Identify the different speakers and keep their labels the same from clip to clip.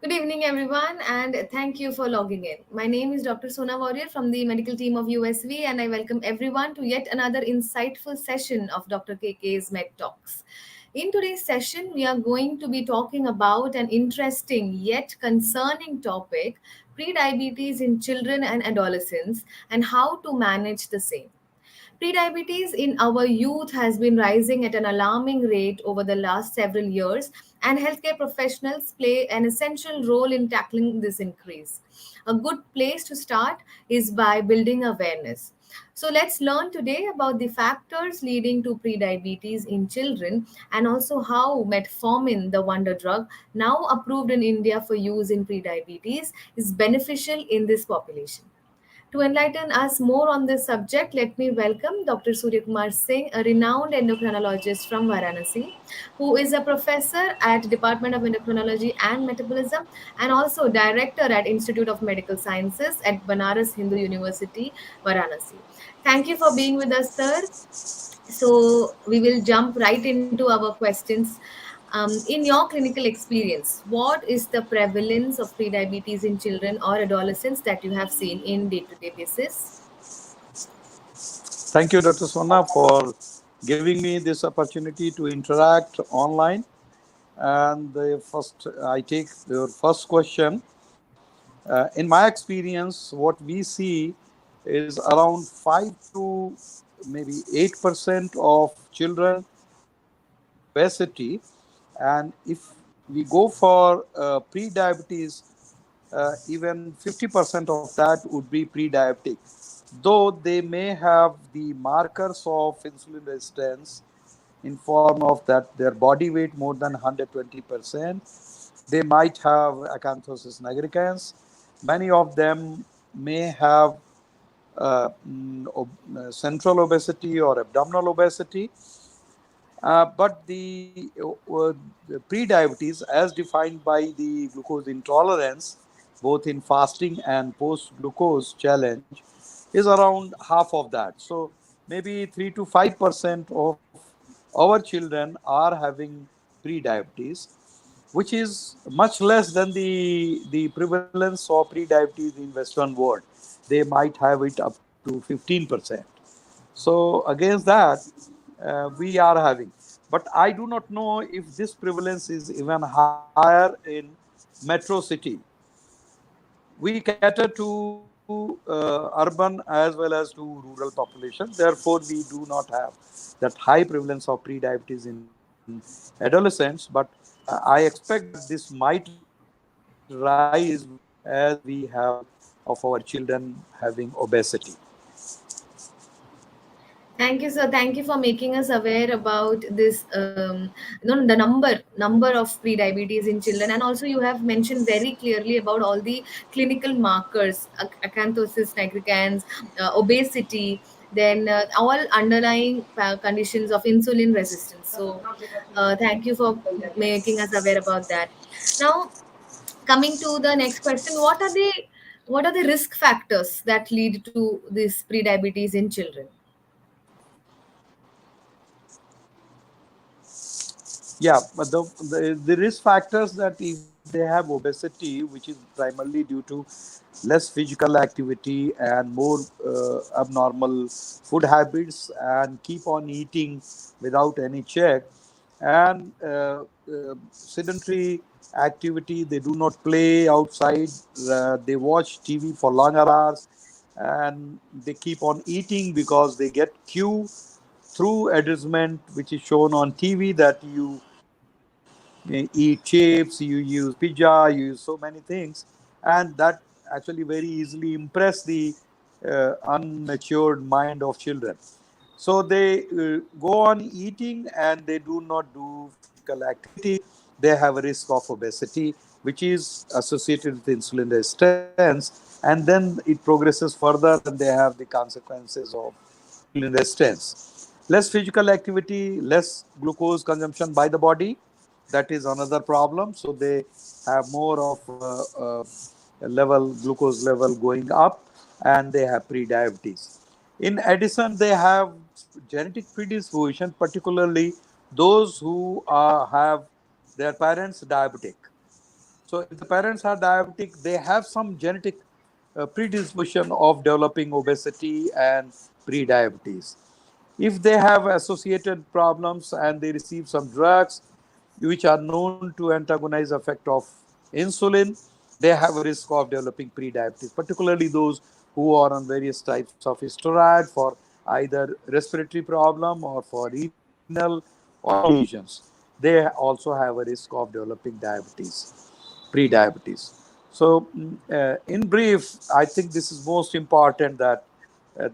Speaker 1: Good evening, everyone, and thank you for logging in. My name is Dr. Sona Warrior from the medical team of USV, and I welcome everyone to yet another insightful session of Dr. KK's Med Talks. In today's session, we are going to be talking about an interesting yet concerning topic: prediabetes in children and adolescents, and how to manage the same. Prediabetes in our youth has been rising at an alarming rate over the last several years, and healthcare professionals play an essential role in tackling this increase. A good place to start is by building awareness. So, let's learn today about the factors leading to prediabetes in children and also how metformin, the wonder drug, now approved in India for use in prediabetes, is beneficial in this population. To enlighten us more on this subject, let me welcome Dr. Surya Kumar Singh, a renowned endocrinologist from Varanasi, who is a professor at Department of Endocrinology and Metabolism and also director at Institute of Medical Sciences at Banaras Hindu University, Varanasi. Thank you for being with us, sir. So we will jump right into our questions. In your clinical experience, what is the prevalence of prediabetes in children or adolescents that you have seen in day-to-day basis?
Speaker 2: Thank you, Dr. Sona, for giving me this opportunity to interact online. And I take your first question. In my experience, what we see is around 5 to maybe 8% of children have obesity. And if we go for pre-diabetes, even 50% of that would be pre-diabetic. Though they may have the markers of insulin resistance in form of that their body weight more than 120%, they might have acanthosis nigricans. Many of them may have central obesity or abdominal obesity. But the pre-diabetes, as defined by the glucose intolerance, both in fasting and post-glucose challenge, is around half of that. So maybe 3 to 5% of our children are having pre-diabetes, which is much less than the prevalence of pre-diabetes in Western world. They might have it up to 15%. So against that, we are having. But I do not know if this prevalence is even higher in metro city. We cater to urban as well as to rural population. Therefore, we do not have that high prevalence of pre-diabetes in adolescents. But I expect that this might rise as we have of our children having obesity.
Speaker 1: Thank you, sir. Thank you for making us aware about this, the number of pre-diabetes in children, and also you have mentioned very clearly about all the clinical markers, acanthosis nigricans, obesity, then all underlying conditions of insulin resistance. So, thank you for making us aware about that. Now, coming to the next question, what are the risk factors that lead to this pre-diabetes in children?
Speaker 2: Yeah, but the risk factors that if they have obesity, which is primarily due to less physical activity and more abnormal food habits and keep on eating without any check and sedentary activity, they do not play outside, they watch TV for longer hours, and they keep on eating because they get cue through advertisement which is shown on TV that you eat chips, you use pizza, you use so many things, and that actually very easily impress the unmatured mind of children. So they go on eating and they do not do physical activity. They have a risk of obesity, which is associated with insulin resistance, and then it progresses further, and they have the consequences of insulin resistance. Less physical activity, less glucose consumption by the body, that is another problem. So they have more of glucose level going up, and they have pre-diabetes. In addition, they have genetic predisposition, particularly those who have their parents diabetic. So if the parents are diabetic, they have some genetic predisposition of developing obesity and pre-diabetes. If they have associated problems and they receive some drugs which are known to antagonize effect of insulin, they have a risk of developing pre-diabetes, particularly those who are on various types of steroid for either respiratory problem or for renal or kidney lesions. They also have a risk of developing diabetes, pre-diabetes. So, in brief, I think this is most important that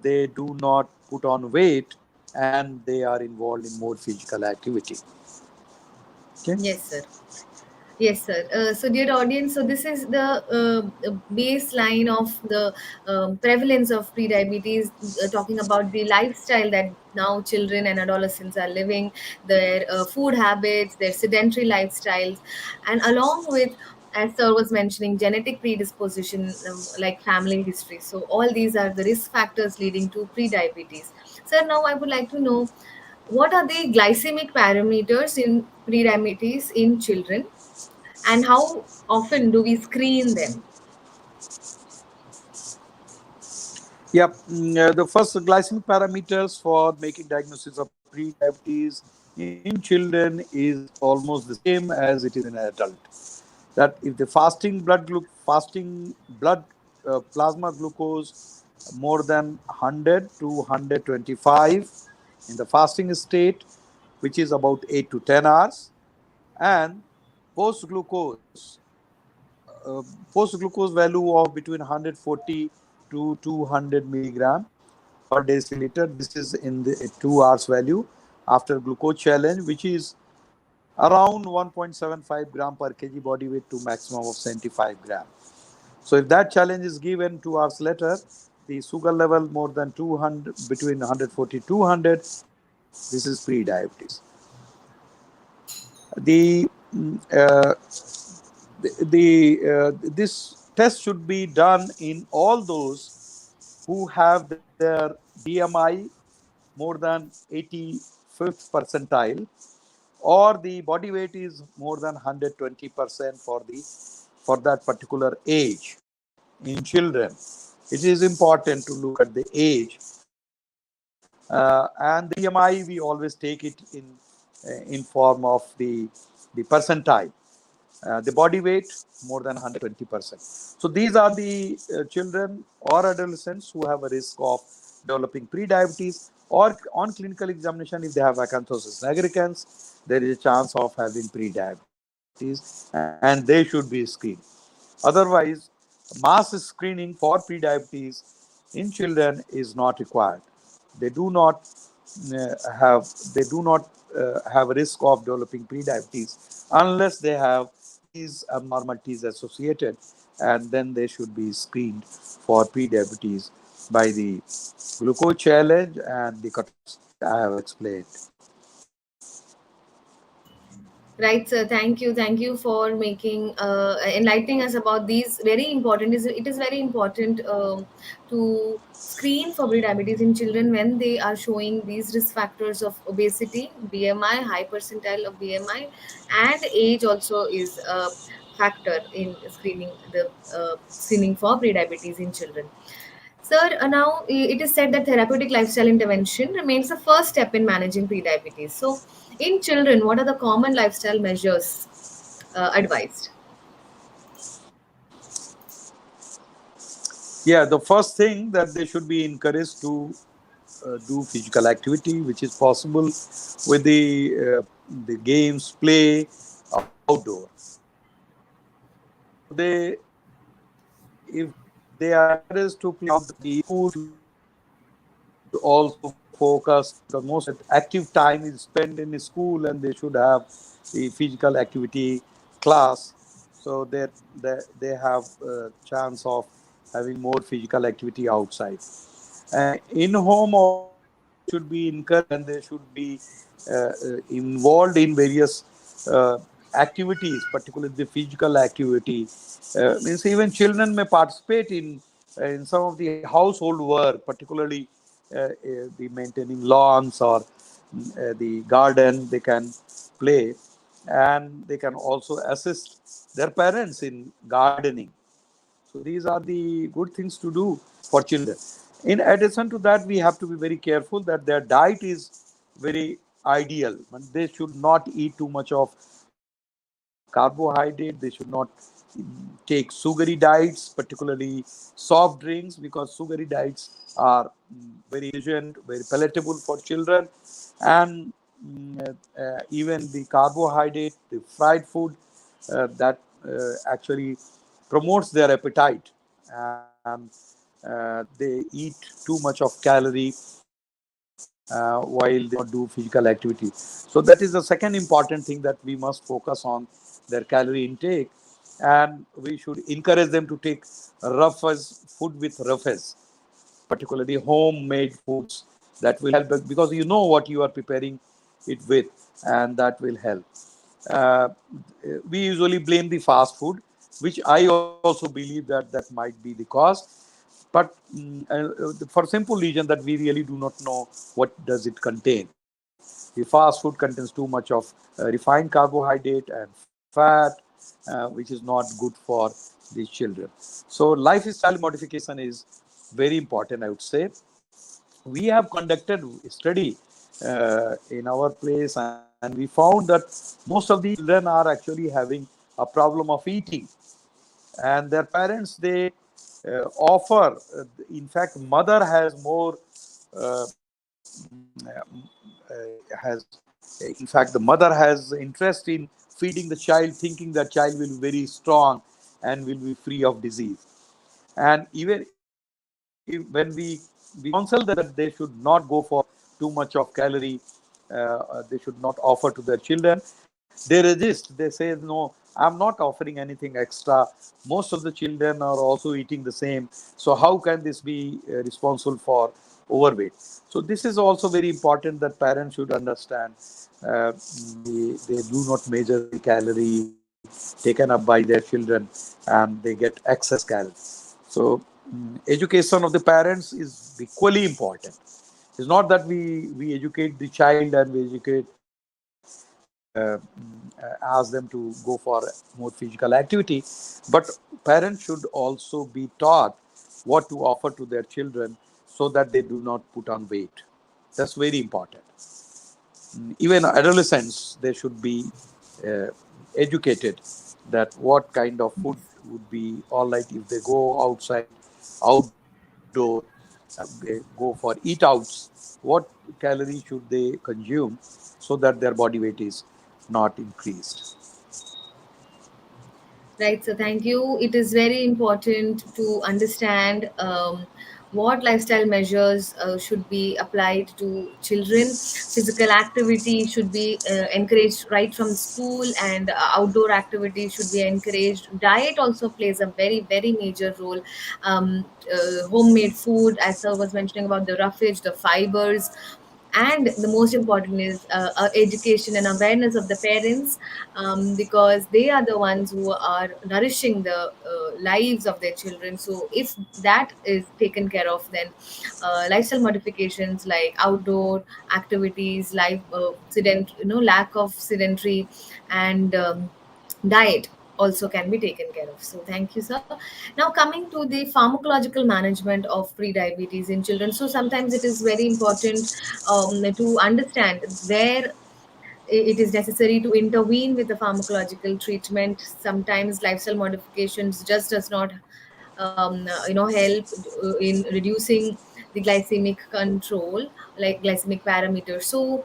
Speaker 2: they do not put on weight and they are involved in more physical activity. Okay.
Speaker 1: Yes, sir. Yes, sir. So, dear audience, so this is the baseline of the prevalence of prediabetes, talking about the lifestyle that now children and adolescents are living, their food habits, their sedentary lifestyles, and along with, as sir was mentioning, genetic predisposition like family history. So, all these are the risk factors leading to prediabetes. Sir, now I would like to know what are the glycemic parameters in prediabetes in children, and how often do we screen them?
Speaker 2: Yep. The first glycemic parameters for making diagnosis of pre-diabetes in children is almost the same as it is in an adult. That if the fasting blood plasma glucose more than 100 to 125 in the fasting state, which is about 8 to 10 hours, and post glucose post glucose value of between 140 to 200 milligram per deciliter. This is in the 2 hours value after glucose challenge, which is around 1.75 gram per kg body weight to maximum of 75 gram. So if that challenge is given 2 hours later, the sugar level more than 200, between 140 to 200, this is pre-diabetes. The this test should be done in all those who have their BMI more than 85th percentile, or the body weight is more than 120% for that particular age in children. It is important to look at the age, and the BMI we always take it in form of the percentile. The body weight more than 120%. So these are the children or adolescents who have a risk of developing pre-diabetes, or on clinical examination, if they have acanthosis nigricans, there is a chance of having pre-diabetes and they should be screened. Otherwise, mass screening for pre-diabetes in children is not required. They do not have a risk of developing pre-diabetes unless they have these abnormalities associated, and then they should be screened for pre-diabetes by the glucose challenge and the cutoffs that I have explained.
Speaker 1: Right, sir. Thank you for making enlightening us about these very important. It is very important to screen for prediabetes in children when they are showing these risk factors of obesity, BMI, high percentile of BMI, and age also is a factor in screening for prediabetes in children. Sir, now it is said that therapeutic lifestyle intervention remains the first step in managing prediabetes. So, in children, what are the common lifestyle measures advised?
Speaker 2: Yeah, the first thing that they should be encouraged to do physical activity, which is possible with the games, play outdoor. So they, if they are encouraged to play outdoor, the school should also focus, because most active time is spent in school, and they should have the physical activity class, so that they have a chance of having more physical activity outside. And in home also, they should be encouraged and they should be involved in various activities, particularly the physical activity. Means even children may participate in some of the household work, particularly the maintaining lawns or the garden. They can play, and they can also assist their parents in gardening. So these are the good things to do for children. In addition to that, we have to be very careful that their diet is very ideal. They should not eat too much of carbohydrate. They should not take sugary diets, particularly soft drinks, because sugary diets are very indulgent, very palatable for children. And even the carbohydrate, the fried food, that actually promotes their appetite, and they eat too much of calorie while they do not do physical activity. So that is the second important thing, that we must focus on their calorie intake, and we should encourage them to take roughest food with roughest, particularly homemade foods, that will help, because you know what you are preparing it with, and that will help. Uh, we usually blame the fast food, which I also believe that that might be the cause. But for simple reason that we really do not know what does it contain. The fast food contains too much of refined carbohydrate and fat, which is not good for these children. So lifestyle modification is very important, I would say. We have conducted a study in our place, and we found that most of these children are actually having a problem of eating, and their parents, they offer, in fact mother has more uh, has in fact the mother has interest in feeding the child, thinking that child will be very strong and will be free of disease. And even if, when we counsel them that they should not go for too much of calorie, they should not offer to their children, they resist. They say, no, I'm not offering anything extra. Most of the children are also eating the same, so how can this be responsible for overweight? So this is also very important, that parents should understand. They do not measure the calorie taken up by their children, and they get excess calories. So education of the parents is equally important. It's not that we educate the child and we educate, ask them to go for more physical activity, but parents should also be taught what to offer to their children, so that they do not put on weight. That's very important. Even adolescents, they should be uh, educated that what kind of food would be all right if they go outside, outdoor, go for eat outs. What calories should they consume, so that their body weight is not increased?
Speaker 1: Right, so thank you. It is very important to understand what lifestyle measures should be applied to children. Physical activity should be encouraged right from school, and outdoor activity should be encouraged. Diet also plays a very, very major role. Homemade food, as I was mentioning about the roughage, the fibers, and the most important is education and awareness of the parents, because they are the ones who are nourishing the lives of their children. So if that is taken care of, then lifestyle modifications like outdoor activities, life lack of sedentary, and diet also can be taken care of. So thank you, sir. Now coming to the pharmacological management of pre-diabetes in children. So sometimes it is very important to understand where it is necessary to intervene with the pharmacological treatment. Sometimes lifestyle modifications just does not help in reducing the glycemic control, like glycemic parameters. So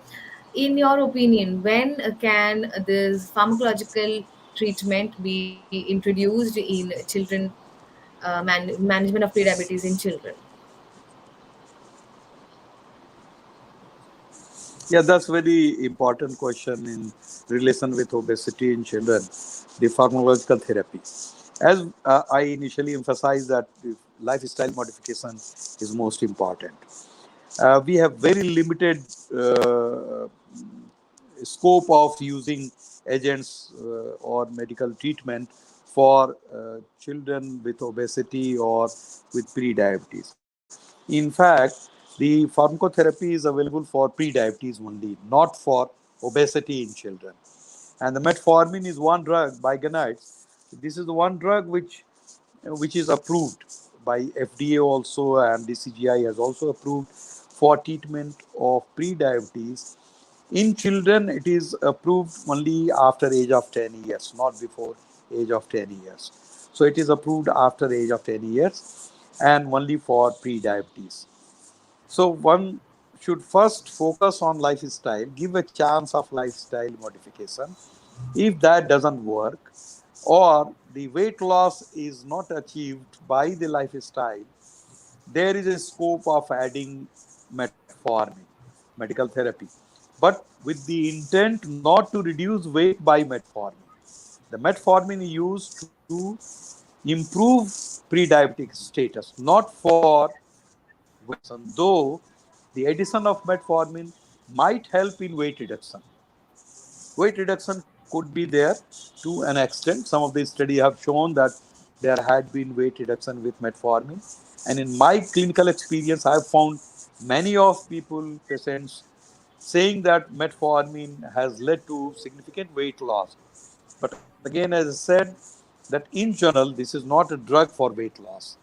Speaker 1: in your opinion, when can this pharmacological treatment be introduced in children, management of pre-diabetes in children?
Speaker 2: Yeah, that's very important question in relation with obesity in children, the pharmacological therapy. As I initially emphasized that the lifestyle modification is most important. We have very limited scope of using agents or medical treatment for children with obesity or with pre-diabetes. In fact, the pharmacotherapy is available for pre-diabetes only, not for obesity in children. And the metformin is one drug, bigonides, This is the one drug which is approved by FDA also, and the CGI has also approved for treatment of pre-diabetes. In children, it is approved only after age of 10 years, not before age of 10 years. So it is approved after age of 10 years and only for pre-diabetes. So one should first focus on lifestyle, give a chance of lifestyle modification. If that doesn't work, or the weight loss is not achieved by the lifestyle, there is a scope of adding metformin, medical therapy, but with the intent not to reduce weight by metformin. The metformin is used to improve pre-diabetic status, not for weight reduction, though the addition of metformin might help in weight reduction. Weight reduction could be there to an extent. Some of the studies have shown that there had been weight reduction with metformin. And in my clinical experience, I have found many of people, patients, saying that metformin has led to significant weight loss. But again, as I said, that in general, this is not a drug for weight loss.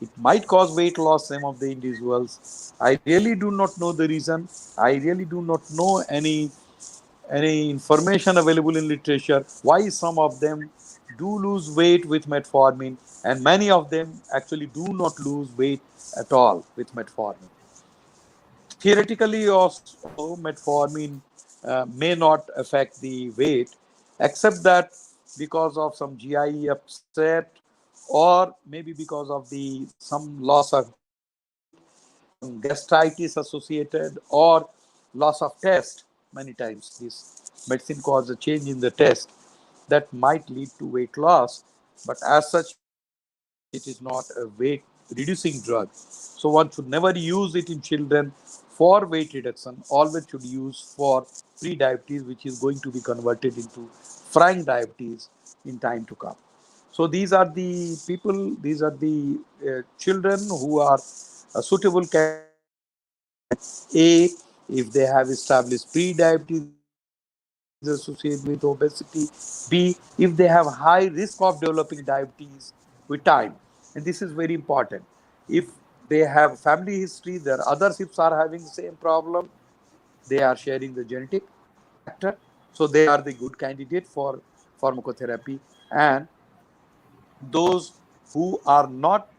Speaker 2: It might cause weight loss, some of the individuals. I really do not know the reason. I really do not know any information available in literature why some of them do lose weight with metformin and many of them actually do not lose weight at all with metformin. Theoretically also metformin may not affect the weight, except that because of some GI upset or maybe because of the some loss of appetite, some gastritis associated, or loss of taste. Many times this medicine causes a change in the taste that might lead to weight loss, but as such it is not a weight reducing drug. So one should never use it in children for weight reduction, always should use for pre-diabetes, which is going to be converted into frank diabetes in time to come. So these are the people, these are the children who are suitable candidates for metformin. A, if they have established pre-diabetes associated with obesity. B, if they have high risk of developing diabetes with time. And this is very important. If they have family history, their other siblings are having the same problem, they are sharing the genetic factor, so they are the good candidate for pharmacotherapy. And those who are not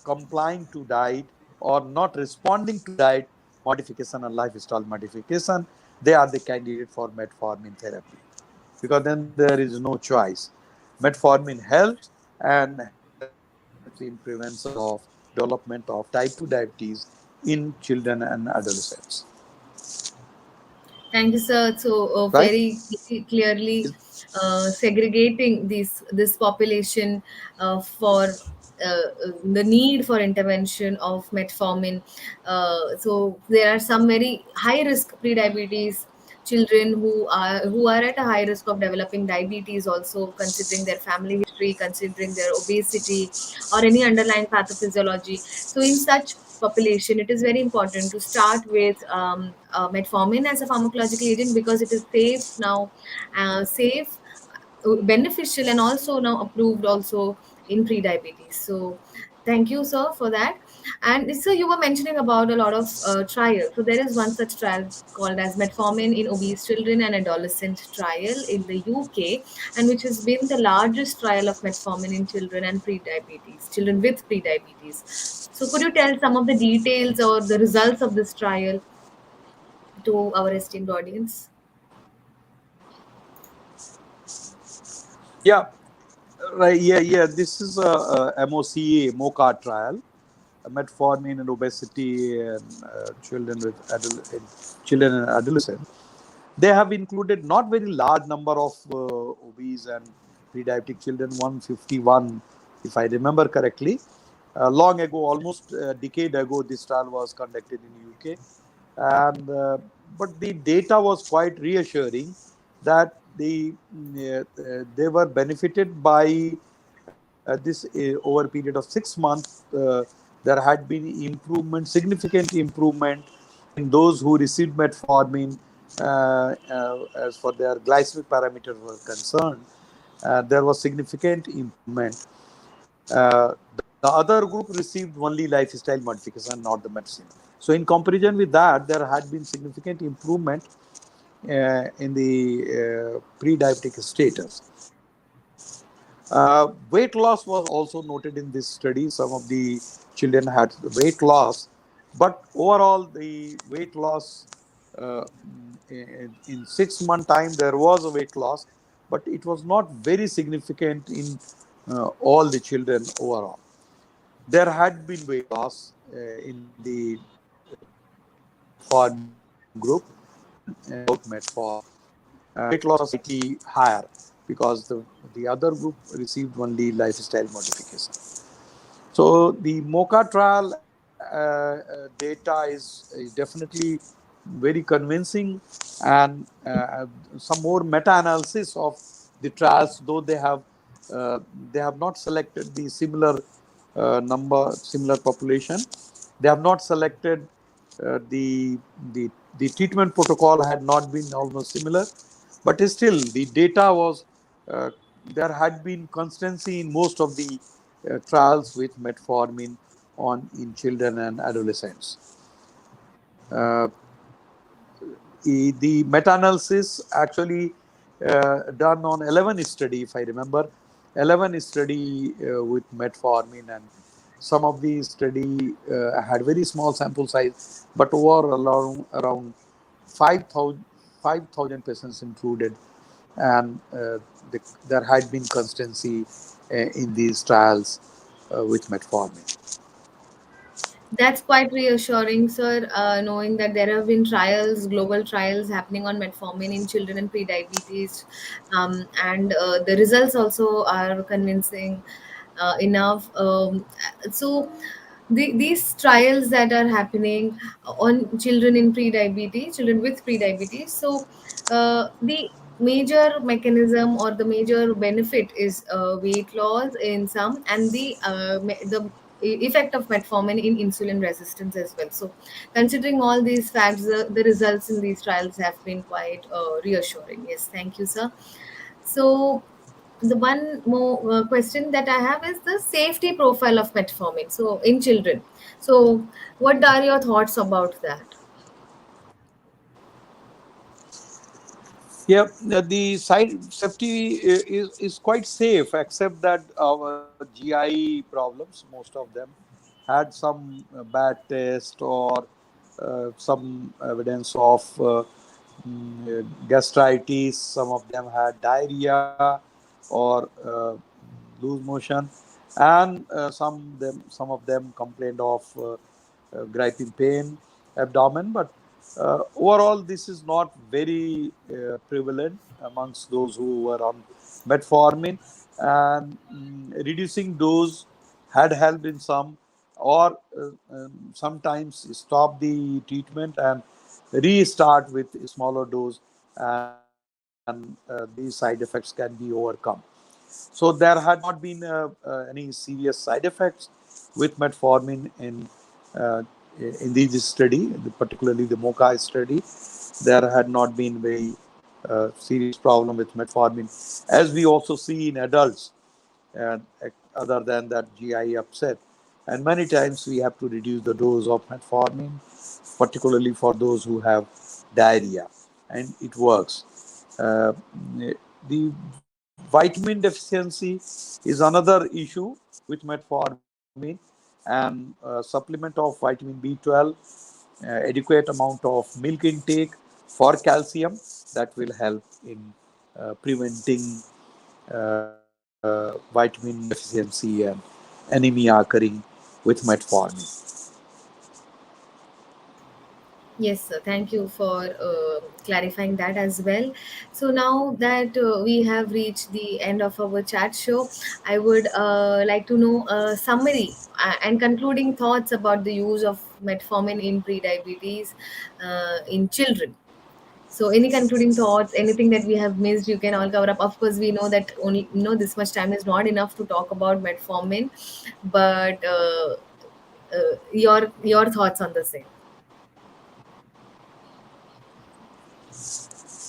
Speaker 2: complying to diet or not responding to diet modification and lifestyle modification, they are the candidate for metformin therapy, because then there is no choice. Metformin helps, and helps in prevention of development of type 2 diabetes in children and adolescents.
Speaker 1: Thank you, sir. So
Speaker 2: Right?
Speaker 1: very clearly segregating this population for the need for intervention of metformin. So there are some very high risk pre-diabetes children who are at a high risk of developing diabetes, also considering their family history, considering their obesity or any underlying pathophysiology. So in such population, it is very important to start with metformin as a pharmacological agent, because it is safe now, safe, beneficial, and also now approved also in pre-diabetes. So thank you, sir, for that. And so you were mentioning about a lot of trials. So there is one such trial called as Metformin in Obese Children and Adolescent trial in the UK, and which has been the largest trial of metformin in children and pre-diabetes, children with pre-diabetes. So could you tell some of the details or the results of this trial to our esteemed audience?
Speaker 2: Yeah, right. Yeah, yeah. This is a MOCA, MOCA trial, metformin and obesity in in children and adolescents. They have included not very large number of obese and pre-diabetic children, 151, if I remember correctly. Long ago, almost a decade ago, this trial was conducted in UK, and but the data was quite reassuring that they were benefited by this over a period of 6 months. There had been improvement, significant improvement in those who received metformin as for their glycemic parameters were concerned. there was significant improvement. The other group received only lifestyle modification, not the medicine. So, in comparison with that, there had been significant improvement in the pre-diabetic status. Weight loss was also noted in this study. Some of the children had weight loss, but overall, the weight loss in 6 month time there was a weight loss, but it was not very significant in all the children overall. There had been weight loss in the metformin group without metformin. The weight loss was slightly higher because the other group received only lifestyle modification. So the MOCA trial data is definitely very convincing, and some more meta-analysis of the trials, though they have not selected the similar similar population. They have not selected the the treatment protocol had not been almost similar, but still the data was uh, there had been consistency in most of the trials with metformin on in children and adolescents. Uh, the meta-analysis actually done on 11 study, if I remember, 11 study with metformin, and some of the study had very small sample size, but over around 5,000 5,000 patients included, and there had been consistency in these trials with metformin.
Speaker 1: That's quite reassuring, sir, knowing that there have been trials, global trials happening on metformin in children and pre-diabetes, and the results also are convincing enough. So, these trials that are happening on children in pre-diabetes, children with pre-diabetes, so the major mechanism or the major benefit is weight loss in some, and the effect of metformin in insulin resistance as well. So, considering all these facts, the results in these trials have been quite reassuring. Yes, thank you, sir. So, the one more question that I have is the safety profile of metformin. So, in children. So, what are your thoughts about that?
Speaker 2: Yeah, the side safety is quite safe, except that our GI problems, most of them, had some bad test or some evidence of gastritis. Some of them had diarrhea or loose motion, and some of them complained of griping pain, abdomen. But overall, this is not very prevalent amongst those who were on metformin, and reducing dose had helped in some, or sometimes stop the treatment and restart with a smaller dose, and these side effects can be overcome. So there had not been any serious side effects with metformin uh, in this study, particularly the MOCA study. There had not been very serious problem with metformin, as we also see in adults, and other than that GI upset. And many times we have to reduce the dose of metformin, particularly for those who have diarrhea, and it works. Uh, the vitamin deficiency is another issue with metformin, and supplement of vitamin B12, adequate amount of milk intake for calcium, that will help in preventing vitamin deficiency and anemia occurring with metformin.
Speaker 1: Yes, sir. Thank you for clarifying that as well. So now that we have reached the end of our chat show, I would like to know a summary and concluding thoughts about the use of metformin in pre-diabetes in children. So, any concluding thoughts, anything that we have missed, you can all cover up. Of course, we know that only this much time is not enough to talk about metformin, but your thoughts on the same.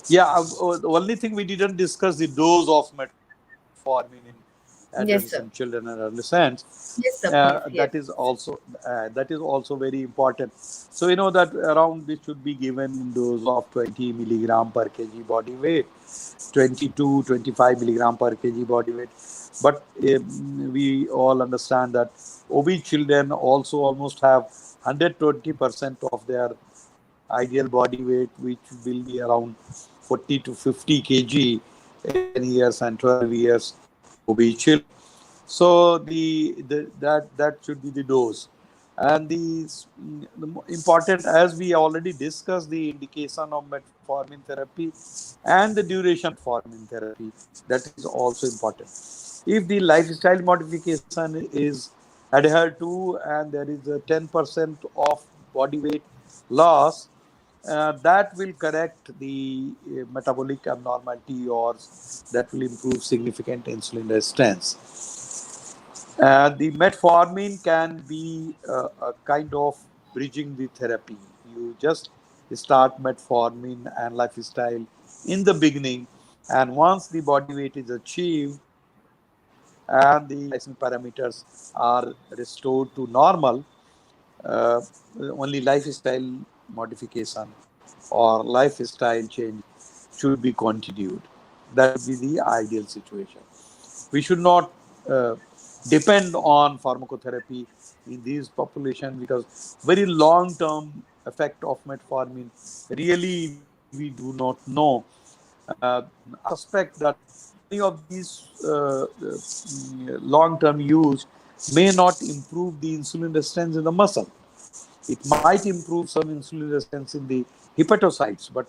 Speaker 2: Yeah, the only thing we didn't discuss the dose of metformin. metformin in
Speaker 1: Yes, sir.
Speaker 2: adolescent children and adolescents.
Speaker 1: Yes, sir, please.
Speaker 2: That
Speaker 1: Yes.
Speaker 2: is also very important. So we know that around this should be given in dose of 20 milligram per kg body weight, 20 to 25 milligram per kg body weight. But we all understand that obese children also almost have 120% of their ideal body weight, which will be around 40 to 50 kg, 11 years and 12 years obese children. So that should be the dose. And the important, as we already discussed, the indication of metformin therapy and the duration of metformin therapy, that is also important. If the lifestyle modification is adhered to and there is a 10% of body weight loss, that will correct the metabolic abnormality, or that will improve significant insulin resistance. The metformin can be a kind of bridging the therapy. You just start metformin and lifestyle in the beginning, and once the body weight is achieved and the glycemic parameters are restored to normal, uh, only lifestyle modification or lifestyle change should be continued. That would be the ideal situation. We should not uh, depend on pharmacotherapy in these population, because very long term effect of metformin really we do not know. I suspect that many of these long term use may not improve the insulin resistance in the muscle. It might improve some insulin resistance in the hepatocytes, but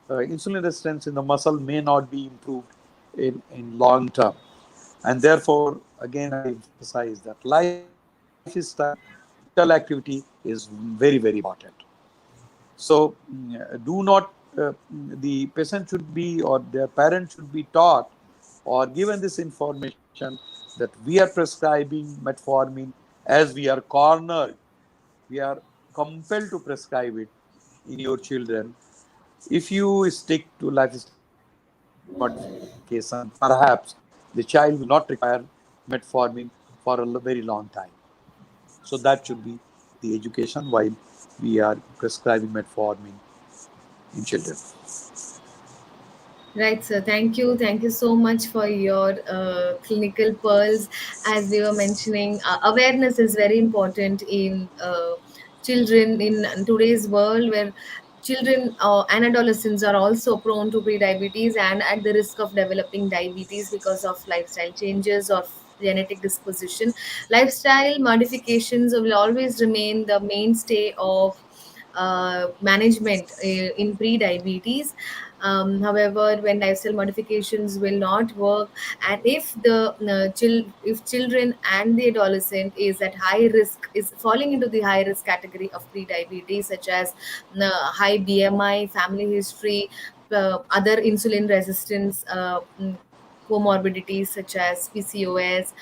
Speaker 2: insulin resistance in the muscle may not be improved in long term. And therefore, again, I emphasize that lifestyle, physical activity is very, very important. So, do not, the patient should be, or their parents should be taught or given this information that we are prescribing metformin as we are cornered, we are compelled to prescribe it in your children. If you stick to lifestyle modification, perhaps the child will not require metformin for a very long time. So that should be the education while we are prescribing metformin in children.
Speaker 1: Right, sir. Thank you. Thank you so much for your clinical pearls. As we were mentioning, awareness is very important in children in today's world, where children and adolescents are also prone to pre-diabetes and at the risk of developing diabetes because of lifestyle changes or genetic disposition. Lifestyle modifications will always remain the mainstay of management in pre-diabetes. However, when lifestyle modifications will not work, and if if children and the adolescent is at high risk, is falling into the high risk category of pre-diabetes, such as high BMI, family history, other insulin resistance, comorbidities such as PCOS.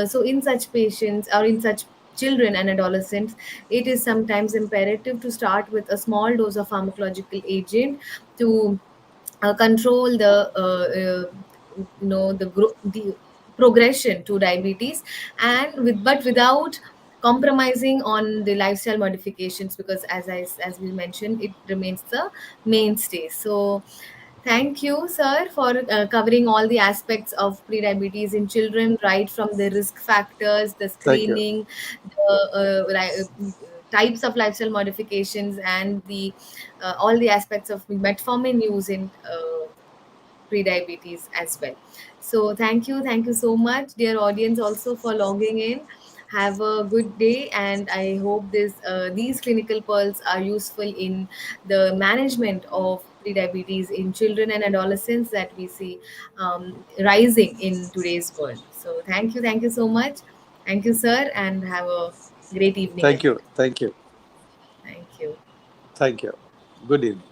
Speaker 1: So, in such patients or in such children and adolescents, it is sometimes imperative to start with a small dose of pharmacological agent to control the progression to diabetes, and but without compromising on the lifestyle modifications, because as we mentioned, it remains the mainstay. So thank you, sir, for covering all the aspects of pre-diabetes in children, right from the risk factors, the
Speaker 2: Thank you.
Speaker 1: screening, the types of lifestyle modifications, and the all the aspects of metformin use in pre-diabetes as well. So thank you so much, dear audience, also for logging in. Have a good day, and I hope these clinical pearls are useful in the management of pre-diabetes in children and adolescents that we see rising in today's world. So thank you so much. Thank you, sir, and have a great evening
Speaker 2: Thank
Speaker 1: ahead.
Speaker 2: you. Thank you.
Speaker 1: Thank you.
Speaker 2: Thank you. Good evening.